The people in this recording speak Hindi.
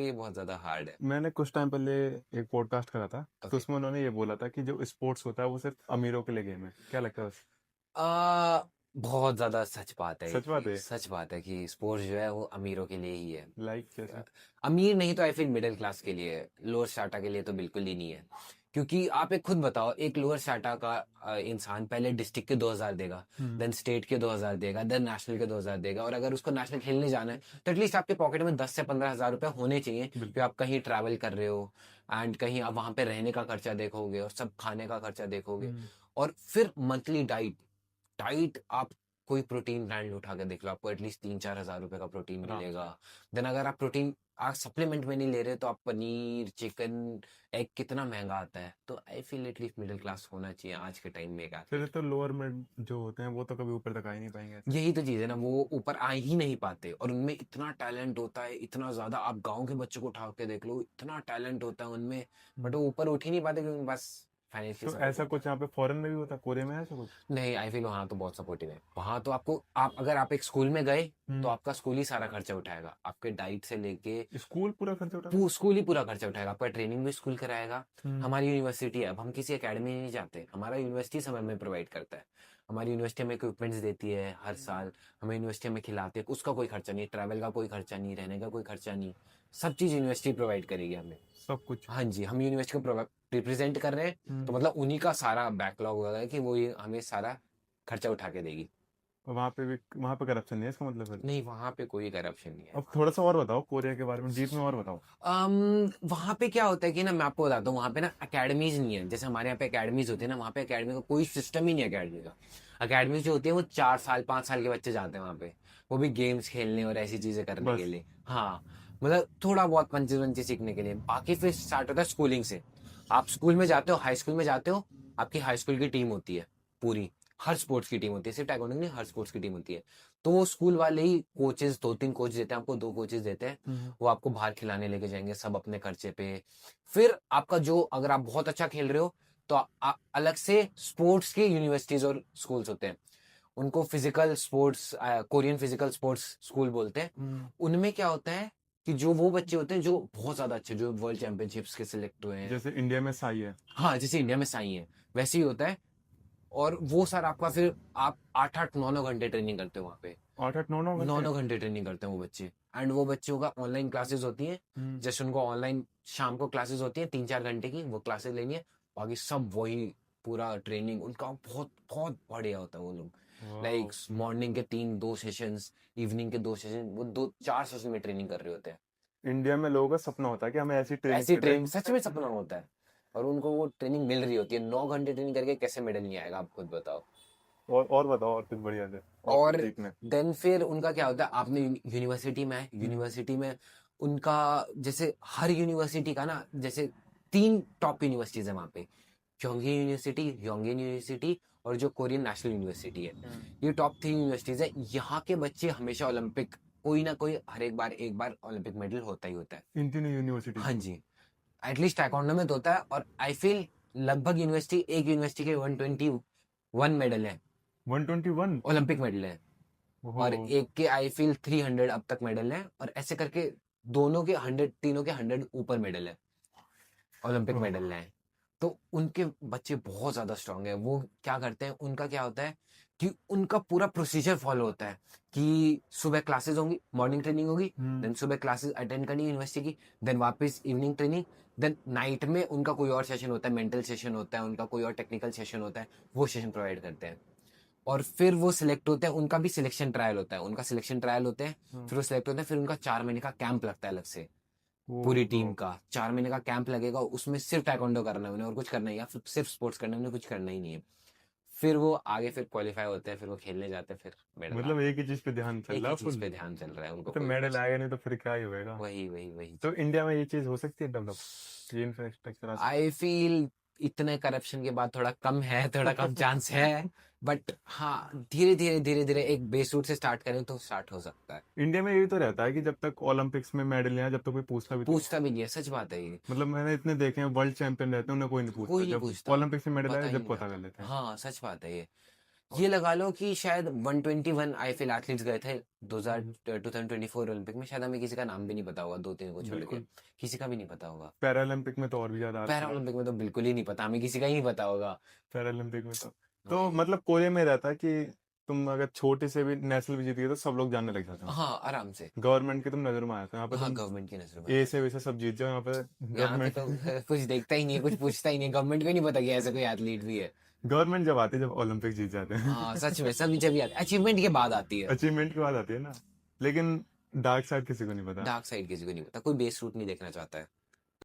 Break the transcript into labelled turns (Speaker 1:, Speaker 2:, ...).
Speaker 1: ये बहुत ज्यादा हार्ड है।
Speaker 2: मैंने कुछ टाइम पहले एक पॉडकास्ट करा था, तो
Speaker 1: ओके।
Speaker 2: उसमें उन्होंने ये बोला था कि जो स्पोर्ट्स होता है वो सिर्फ अमीरों के लिए गेम है। क्या लगता है
Speaker 1: आ बहुत ज्यादा सच बात है
Speaker 2: सच बात है?
Speaker 1: सच बात है कि स्पोर्ट्स जो है वो अमीरों के लिए ही है।
Speaker 2: लाइक कैसे?
Speaker 1: अ, अमीर नहीं तो आई फील मिडिल क्लास के लिए, लोअर स्ट्राटा के लिए तो बिल्कुल ही नहीं है। क्योंकि आप एक खुद बताओ, एक लोअर स्ट्राटा का इंसान पहले डिस्ट्रिक्ट के 2,000 देगा,
Speaker 2: हम्म।
Speaker 1: देन स्टेट के 2,000 देगा, देन नेशनल के 2,000 देगा, और अगर उसको नेशनल खेलने जाना है तो एटलीस्ट आपके पॉकेट में 10 से 15 हज़ार रुपए होने चाहिए,
Speaker 2: बिल्कुल।
Speaker 1: क्योंकि आप कहीं ट्रैवल कर रहे हो एंड कहीं आप वहां पे रहने का खर्चा देखोगे और सब खाने का खर्चा देखोगे।
Speaker 2: हम्म।
Speaker 1: और फिर मंथली डाइट डाइट आप कोई प्रोटीन ब्रांड उठा के देख लो, आपको एटलीस्ट 3-4 हज़ार रुपए का प्रोटीन
Speaker 2: आराम से।
Speaker 1: मिलेगा। देन अगर आप प्रोटीन आप सप्लीमेंट में नहीं ले रहे तो आप पनीर चिकन एग कितना महंगा आता है। तो I feel at least middle class होना चाहिए आज के टाइम में एक
Speaker 2: फिर
Speaker 1: एथलीट।
Speaker 2: तो लोअर में जो होते हैं वो तो कभी ऊपर तक आ ही नहीं पाएंगे ऐसे।
Speaker 1: यही तो चीज है ना, वो ऊपर आ ही नहीं पाते और उनमें इतना टैलेंट होता है, इतना ज्यादा। आप गांव के बच्चों को उठा के देख लो, इतना टैलेंट होता है उनमें, बट
Speaker 2: हम्म।
Speaker 1: वो ऊपर उठ ही नहीं पाते क्योंकि बस फाइनेंशियल
Speaker 2: तो
Speaker 1: सपोर्ट
Speaker 2: ऐसा
Speaker 1: होता है।
Speaker 2: कुछ यहाँ पे फॉरेन में भी होता है, कोरिया में है ऐसा कुछ?
Speaker 1: नहीं, आई फील वहाँ तो बहुत सपोर्टिव है। वहाँ तो आपको आप अगर आप एक स्कूल में गए तो
Speaker 2: हम्म।
Speaker 1: आपका स्कूल ही सारा खर्चा उठाएगा, आपके डाइट से लेके
Speaker 2: स्कूल पूरा खर्चा उठाता
Speaker 1: स्कूल ही पूरा खर्चा उठाएगा, आपका ट्रेनिंग भी स्कूल कराएगा।
Speaker 2: है?
Speaker 1: हमारी यूनिवर्सिटी है, अब हम किसी एकेडमी नहीं जाते, हमारा यूनिवर्सिटी समय में प्रोवाइड करता है। हमारी यूनिवर्सिटी हमें इक्विपमेंट्स देती है हर साल, हमें यूनिवर्सिटी हमें खिलाती है, उसका कोई खर्चा नहीं, ट्रैवल का कोई खर्चा नहीं, रहने का कोई खर्चा नहीं, सब चीज़ यूनिवर्सिटी प्रोवाइड करेगी हमें।
Speaker 2: सब कुछ।
Speaker 1: हाँ जी, हम यूनिवर्सिटी को रिप्रेजेंट कर रहे हैं, तो
Speaker 2: हम्म।
Speaker 1: मतलब उन्हीं का सारा बैकलॉग होगा कि वो ये हमें सारा खर्चा उठा के देगी।
Speaker 2: वहाँ पे भी, वहाँ पे करप्शन नहीं है इसका मतलब फिर?
Speaker 1: नहीं, वहाँ पे कोई करप्शन नहीं है।
Speaker 2: अब थोड़ा सा और बताओ कोरिया के बारे में, डीप में और बताओ।
Speaker 1: वहाँ पे क्या होता है कि ना, मैं आपको बताता हूँ, वहाँ पे ना अकेडमीज नहीं है जैसे हमारे यहाँ पे अकेडमीज होती है ना, वहाँ पे अकेडमी का कोई सिस्टम ही नहीं है अकेडमी का। अकेडमी जो होती है वो 4 साल 5 साल के बच्चे जाते हैं वहाँ पे, वो भी गेम्स खेलने और ऐसी चीजें करने के
Speaker 2: बस।
Speaker 1: लिए। हाँ, मतलब थोड़ा बहुत पंचे वंचे सीखने के लिए। बाकी फिर स्टार्ट होता है स्कूलिंग से। आप स्कूल में जाते हो, हाई स्कूल में जाते हो, आपकी हाई स्कूल की टीम होती है पूरी, हर स्पोर्ट्स की टीम होती है, सिर्फ टाइकोंडो नहीं, हर स्पोर्ट्स की टीम होती है। तो वो स्कूल वाले ही कोचेस, 2-3 कोच देते हैं आपको, 2 कोचेस देते हैं,
Speaker 2: हम्म।
Speaker 1: वो आपको बाहर खिलाने लेके जाएंगे सब अपने खर्चे पे। फिर आपका जो, अगर आप बहुत अच्छा खेल रहे हो तो अलग से स्पोर्ट्स की यूनिवर्सिटीज और स्कूल्स होते हैं, उनको physical sports, Korean physical sports school बोलते हैं।
Speaker 2: हम्म।
Speaker 1: उनमें क्या होता है कि जो वो बच्चे होते हैं जो बहुत ज्यादा अच्छे, जो वर्ल्ड चैंपियनशिप्स के सिलेक्ट हुए हैं।
Speaker 2: जैसे इंडिया में साई है।
Speaker 1: हाँ, जैसे इंडिया में साई है वैसे ही होता है। और वो सर आपका फिर आप 8-8 9-9 घंटे ट्रेनिंग करते हो वहाँ पे।
Speaker 2: 8-8 9 9 घंटे?
Speaker 1: 9-9 घंटे ट्रेनिंग करते हैं वो बच्चे। एंड वो बच्चों का ऑनलाइन क्लासेस होती हैं,
Speaker 2: हम्म।
Speaker 1: जैसे उनको ऑनलाइन शाम को क्लासेस होती हैं 3-4 घंटे की, वो क्लासेस लेनी है। बाकी सब वही पूरा ट्रेनिंग उनका बहुत बहुत बढ़िया होता है। वो लोग
Speaker 2: वाह।
Speaker 1: लाइक मॉर्निंग के 3 2 सेशंस, इवनिंग के 2 सेशन, वो 2-4 सेशन में ट्रेनिंग कर रहे होते हैं।
Speaker 2: इंडिया में लोगों का सपना होता है कि हमें ऐसी ट्रेनिंग
Speaker 1: ऐसी
Speaker 2: मिले।
Speaker 1: ट्रेनिंग सच में सपना होता है, और उनको वो ट्रेनिंग मिल रही होती है। 9 घंटे ट्रेनिंग करके कैसे मेडल नहीं आएगा, आप खुद बताओ।
Speaker 2: और बताओ और कुछ बढ़िया से, और कुछ
Speaker 1: और
Speaker 2: सीखने।
Speaker 1: देन फिर उनका क्या होता है, आपने यूनिवर्सिटी में है,
Speaker 2: हम्म।
Speaker 1: यूनिवर्सिटी में उनका, जैसे हर यूनिवर्सिटी का ना, जैसे 3 टॉप यूनिवर्सिटीज है वहाँ पे, क्योंगी यूनिवर्सिटी, योंगेन यूनिवर्सिटी, और जो कोरियन नेशनल यूनिवर्सिटी है।
Speaker 2: हम्म।
Speaker 1: ये टॉप 3 यूनिवर्सिटीज है। यहाँ के बच्चे हमेशा ओलंपिक, कोई ना कोई हर एक बार ओलंपिक मेडल होता ही होता है।
Speaker 2: इन तीनों यूनिवर्सिटीज
Speaker 1: हाँ
Speaker 2: में?
Speaker 1: जी, एटलीस्ट टाइकोंडो में तो होता है। और आई फील लगभग यूनिवर्सिटी, एक यूनिवर्सिटी के 121 मेडल है,
Speaker 2: 121?
Speaker 1: ओलंपिक मेडल है।
Speaker 2: ओहो।
Speaker 1: और एक के आई फील 300 अब तक मेडल हैं, और ऐसे करके दोनों के 100, तीनों के 100 ऊपर मेडल है, ओलंपिक
Speaker 2: ओह।
Speaker 1: मेडल हैं। तो उनके बच्चे बहुत ज्यादा स्ट्रांग है। वो क्या करते हैं, उनका क्या होता है कि उनका पूरा प्रोसीजर फॉलो होता है कि सुबह क्लासेस होंगी, मॉर्निंग ट्रेनिंग होगी,
Speaker 2: हम्म।
Speaker 1: देन सुबह क्लासेस अटेंड करनी यूनिवर्सिटी की, देन वापस इवनिंग ट्रेनिंग, देन नाइट में उनका कोई और सेशन होता है, मेंटल सेशन होता है उनका, कोई और टेक्निकल सेशन होता है, वो सेशन प्रोवाइड करते हैं। और फिर वो सिलेक्ट होते हैं, उनका भी सिलेक्शन ट्रायल होता है, उनका सिलेक्शन ट्रायल होते हैं।
Speaker 2: हम्म।
Speaker 1: फिर वो सिलेक्ट होते हैं, फिर उनका 4 महीने का कैंप लगता है अलग से, पूरी
Speaker 2: ओहो।
Speaker 1: टीम का 4 महीने का कैंप लगेगा। उसमें सिर्फ टाइकोंडो करना है उन्हें, और कुछ करना ही, या फिर सिर्फ स्पोर्ट्स करना है उन्हें, कुछ करना ही नहीं है। फिर वो आगे फिर क्वालिफाई होते हैं, फिर वो खेलने जाते हैं, फिर मेडल
Speaker 2: मतलब
Speaker 1: आता
Speaker 2: एक ही चीज पे ध्यान
Speaker 1: है।
Speaker 2: चल
Speaker 1: एक
Speaker 2: रहा
Speaker 1: ही
Speaker 2: है
Speaker 1: चीज
Speaker 2: फुल।
Speaker 1: पे ध्यान चल रहा है उनको,
Speaker 2: तो
Speaker 1: कोई
Speaker 2: मेडल
Speaker 1: कुछ।
Speaker 2: आएगा नहीं तो फिर क्या ही होएगा?
Speaker 1: वही
Speaker 2: तो
Speaker 1: चीज।
Speaker 2: इंडिया में ये चीज हो सकती है डेवलप, ये इंफ्रास्ट्रक्चर आ
Speaker 1: आई फील इतने करप्शन के बाद थोड़ा कम है, थोड़ा कम चांस है। बट हाँ, धीरे धीरे धीरे धीरे एक बेस रूट से स्टार्ट करें तो स्टार्ट हो सकता है।
Speaker 2: इंडिया में यही तो रहता है कि जब तक ओलंपिक्स में मेडल नहीं आया जब तक कोई पूछता भी नहीं है।
Speaker 1: पूछता भी नहीं है, सच बात है ये।
Speaker 2: मतलब मैंने इतने देखे हैं वर्ल्ड चैंपियन रहते हैं उन्हें कोई नहीं पूछता,
Speaker 1: कोई नहीं
Speaker 2: जब
Speaker 1: पूछता,
Speaker 2: ओलंपिक्स में मेडल
Speaker 1: पता
Speaker 2: आया
Speaker 1: ही
Speaker 2: जब
Speaker 1: नहीं
Speaker 2: पता कर
Speaker 1: आता।
Speaker 2: लेते हैं।
Speaker 1: हाँ, सच बात है ये। ये लगा लो कि शायद 121 आईएफएल एथलीट्स गए थे 2024 ओलंपिक में, शायद हमें किसी का नाम भी नहीं पता होगा, 2-3 को छोड़ के
Speaker 2: बिल्कुल।
Speaker 1: किसी का भी नहीं पता होगा।
Speaker 2: पैरालंपिक में तो और भी ज्यादा आते
Speaker 1: पैरा
Speaker 2: हैं।
Speaker 1: ओलंपिक में तो बिल्कुल ही नहीं पता, हमें किसी का ही नहीं पता होगा।
Speaker 2: पैरालंपिक में तो मतलब कोरे में रहता है कि तुम अगर छोटे से भी नेशनल भी जीत गए तो सब लोग जानने लग जाते हैं।
Speaker 1: हाँ आराम से।
Speaker 2: गवर्नमेंट की तुम नजर में आते हो, यहाँ पे
Speaker 1: हाँ
Speaker 2: तुम
Speaker 1: गवर्नमेंट की नजर में
Speaker 2: ए
Speaker 1: आता
Speaker 2: से वैसे सब जीत जाओ, यहाँ पे
Speaker 1: है। यहाँ पे
Speaker 2: गवर्नमेंट
Speaker 1: तो कुछ देखता ही नहीं है, कुछ पूछता ही नहीं है, गवर्नमेंट को ही नहीं पता कि ऐसा कोई एथलीट भी है।
Speaker 2: गवर्नमेंट जब आती है जब ओलंपिक जीत जाते हैं।
Speaker 1: हाँ सच में, सभी जब याद अचीवमेंट के बाद आती है।
Speaker 2: अचीवमेंट के बाद आती है ना, लेकिन डार्क साइड किसी को नहीं पता।
Speaker 1: डार्क साइड किसी को नहीं पता, कोई बेस रूट नहीं देखना चाहता है।